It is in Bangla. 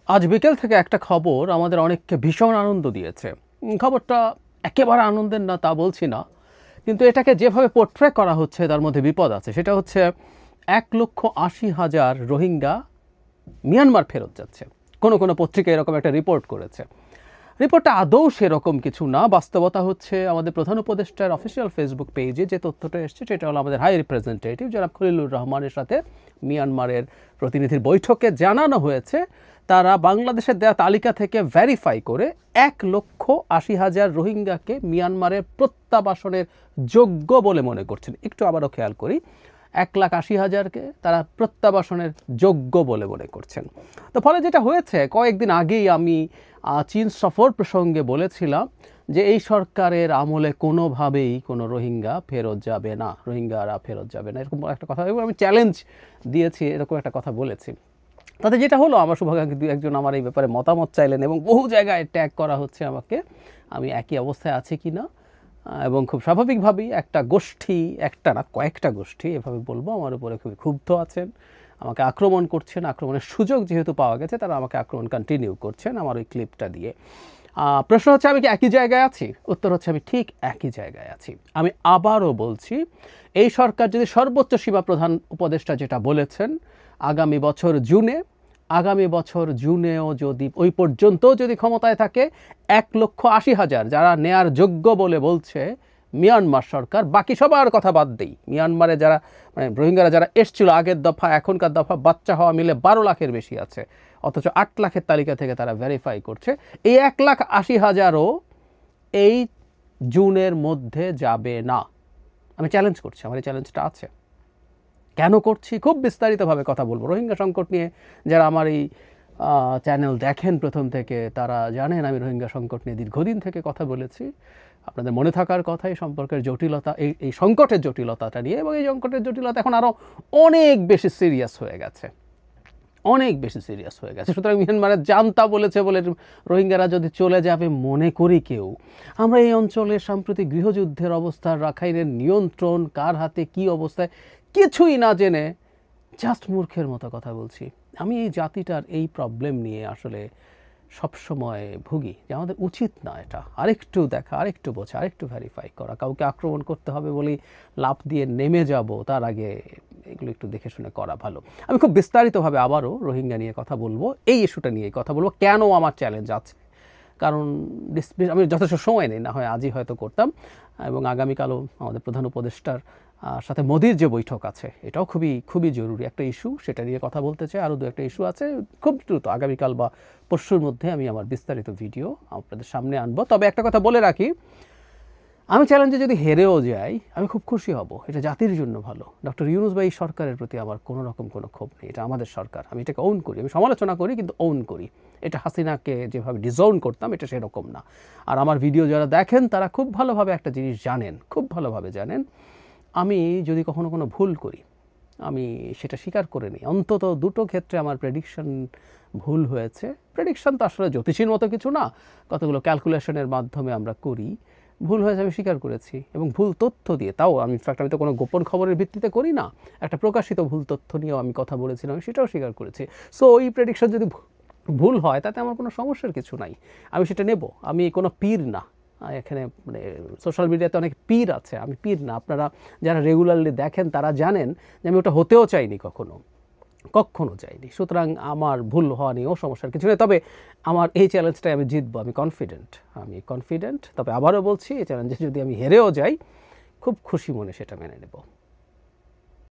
আজ বিকেল থেকে একটা খবর আমাদের অনেককে ভীষণ আনন্দ দিয়েছে। খবরটা একেবারে আনন্দের না তা বলছি না, কিন্তু এটাকে যেভাবে পোর্ট্রে করা হচ্ছে তার মধ্যে বিপদ আছে। সেটা হচ্ছে 1,80,000 রোহিঙ্গা মিয়ানমার ফেরত যাচ্ছে। কোনো পত্রিকা এরকম একটা রিপোর্ট করেছে। রিপোর্টটা আদৌ সেরকম কিছু না। বাস্তবতা হচ্ছে আমাদের প্রধান উপদেষ্টার অফিসিয়াল ফেসবুক পেজে যে তথ্যটা এসছে সেটা হলো আমাদের হাই রিপ্রেজেন্টেটিভ জনাব খলিলুর রহমানের সাথে মিয়ানমারের প্রতিনিধির বৈঠকে জানানো হয়েছে তারা বাংলাদেশের দেওয়া তালিকা থেকে ভেরিফাই করে 1,80,000 রোহিঙ্গাকে মিয়ানমারের প্রত্যাবাসনের যোগ্য বলে মনে করছেন। একটু আবারও খেয়াল করি, 1,80,000কে তারা প্রত্যাবাসনের যোগ্য বলে মনে করছেন। তো ফলে যেটা হয়েছে, কয়েকদিন আগেই আমি চীন সফর প্রসঙ্গে বলেছিলাম যে এই সরকারের আমলে কোনোভাবেই কোনো রোহিঙ্গা ফেরত যাবে না, রোহিঙ্গারা ফেরত যাবে না, এরকম একটা কথা এবং আমি চ্যালেঞ্জ দিয়েছি, এরকম একটা কথা বলেছি। তাতে যেটা হলো, আমার শুভাকাঙ্ক্ষী দু একজন আমার এই ব্যাপারে মতামত চাইলেন এবং বহু জায়গায় ট্যাগ করা হচ্ছে আমাকে আমি একই অবস্থায় আছি কি না। এবং খুব স্বাভাবিকভাবেই একটা গোষ্ঠী, একটা না কয়েকটা গোষ্ঠী এভাবে বলবো, আমার উপরে খুবই ক্ষুব্ধ আছেন, আমাকে আক্রমণ করছেন। আক্রমণের সুযোগ যেহেতু পাওয়া গেছে তারা আমাকে আক্রমণ কন্টিনিউ করছেন আমার ওই ক্লিপটা দিয়ে। প্রশ্ন হচ্ছে আমি কি একই জায়গায় আছি? উত্তর হচ্ছে আমি ঠিক একই জায়গায় আছি। আমি আবারও বলছি, এই সরকার যদি সর্বোচ্চ সীমা প্রধান উপদেষ্টা যেটা বলেছেন আগামী বছর জুনেও যদি ওই পর্যন্ত যদি ক্ষমতায় থাকে 1,80,000 যারা নেয়ার যোগ্য বলে বলছে মিয়ানমার সরকার, বাকি সবার কথা বাদ দেই, মিয়ানমারে যারা মানে রোহিঙ্গারা যারা এসছিল আগের দফা এখনকার দফা বাচ্চা হওয়া মিলে 12 লাখের বেশি আছে, অথচ 8 লাখের তালিকা থেকে তারা ভেরিফাই করছে। এই 1,80,000ও এই জুনের মধ্যে যাবে না। আমি চ্যালেঞ্জ করছি, আমার এই চ্যালেঞ্জটা আছে। কেন করছি খুব বিস্তারিতভাবে কথা বলবো। রোহিঙ্গা সংকট নিয়ে যারা আমার এই চ্যানেল দেখেন প্রথম থেকে তারা জানেন আমি রোহিঙ্গা সংকট নিয়ে দীর্ঘদিন থেকে কথা বলেছি। আপনাদের মনে থাকার কথা এই সম্পর্কের জটিলতা, এই সংকটের জটিলতাটা নিয়ে, এবং এই সংকটের জটিলতা এখন আরও অনেক বেশি সিরিয়াস হয়ে গেছে, সুতরাং মিয়ানমারের জান্তা বলেছে বলে রোহিঙ্গারা যদি চলে যাবে মনে করি কেউ, আমরা এই অঞ্চলের সাম্প্রতিক গৃহযুদ্ধের অবস্থা, রাখাইনের নিয়ন্ত্রণ কার হাতে কী অবস্থায় কিছুই না জেনে জাস্ট মূর্খের মতো কথা বলছি। আমি এই জাতিটার এই প্রবলেম নিয়ে আসলে সবসময় ভুগি যে আমাদের উচিত না এটা আরেকটু দেখা, আরেকটু বোঝা, আরেকটু ভেরিফাই করা। কাউকে আক্রমণ করতে হবে বলেই লাফ দিয়ে নেমে যাব, তার আগে এগুলো একটু দেখে শুনে করা ভালো। আমি খুব বিস্তারিতভাবে আবারও রোহিঙ্গা নিয়ে কথা বলবো, এই ইস্যুটা নিয়ে কথা বলবো, কেন আমার চ্যালেঞ্জ আছে। কারণ আমি যথেষ্ট সময় নেই, না হয় আজই হয়তো করতাম। এবং আগামীকালও আমাদের প্রধান উপদেষ্টার সাথে মোদির যে বৈঠক আছে এটাও খুবই জরুরি একটা ইস্যু, সেটা নিয়ে কথা বলতে চাই। আরও দু একটা ইস্যু আছে, খুব দ্রুত আগামীকাল বা পরশুর মধ্যে আমি আমার বিস্তারিত ভিডিও আপনাদের সামনে আনবো। তবে একটা কথা বলে রাখি, আমি চ্যালেঞ্জে যদি হেরেও যাই আমি খুব খুশি হব, এটা জাতির জন্য ভালো। ডক্টর ইউনূস ভাই সরকারের প্রতি আমার কোনো রকম কোনো ক্ষোভ নেই, এটা আমাদের সরকার, আমি এটাকে ওন করি, আমি সমালোচনা করি কিন্তু ওন করি। এটা হাসিনাকে যেভাবে ডিজাউন করতাম এটা সেরকম না। আর আমার ভিডিও যারা দেখেন তারা খুব ভালোভাবে একটা জিনিস জানেন, খুব ভালোভাবে জানেন, আমি যদি কখনো কোনো ভুল করি আমি সেটা স্বীকার করে নিই। অন্তত দুটো ক্ষেত্রে আমার প্রেডিকশন ভুল হয়েছে। প্রেডিকশন তো আসলে জ্যোতিষীর মতো কিছু না, কতগুলো ক্যালকুলেশনের মাধ্যমে আমরা করি। ভুল হয়েছে আমি স্বীকার করেছি, এবং ভুল তথ্য দিয়ে, তাও আমি ইনফ্যাক্ট আমি তো কোনো গোপন খবরের ভিত্তিতে করি না, একটা প্রকাশিত ভুল তথ্য নিয়েও আমি কথা বলেছিলাম, সেটাও স্বীকার করেছি। সো ওই প্রেডিকশন যদি ভুল হয় তাতে আমার কোনো সমস্যার কিছু নাই, আমি সেটা নেব। আমি কোনো পীর না, এখানে মানে সোশ্যাল মিডিয়াতে অনেক পীর আছে, আমি পীর না। আপনারা যারা রেগুলারলি দেখেন তারা জানেন যে আমি ওটা হতেও চাইনি, কখনো চাইনি। সুতরাং আমার ভুল হওয়া নিয়েও সমস্যার কিছু নেই। তবে আমার এই চ্যালেঞ্জটাই আমি জিতবো, আমি কনফিডেন্ট। তবে আবারও বলছি, এই চ্যালেঞ্জে যদি আমি হেরেও যাই খুব খুশি মনে সেটা মেনে নেব।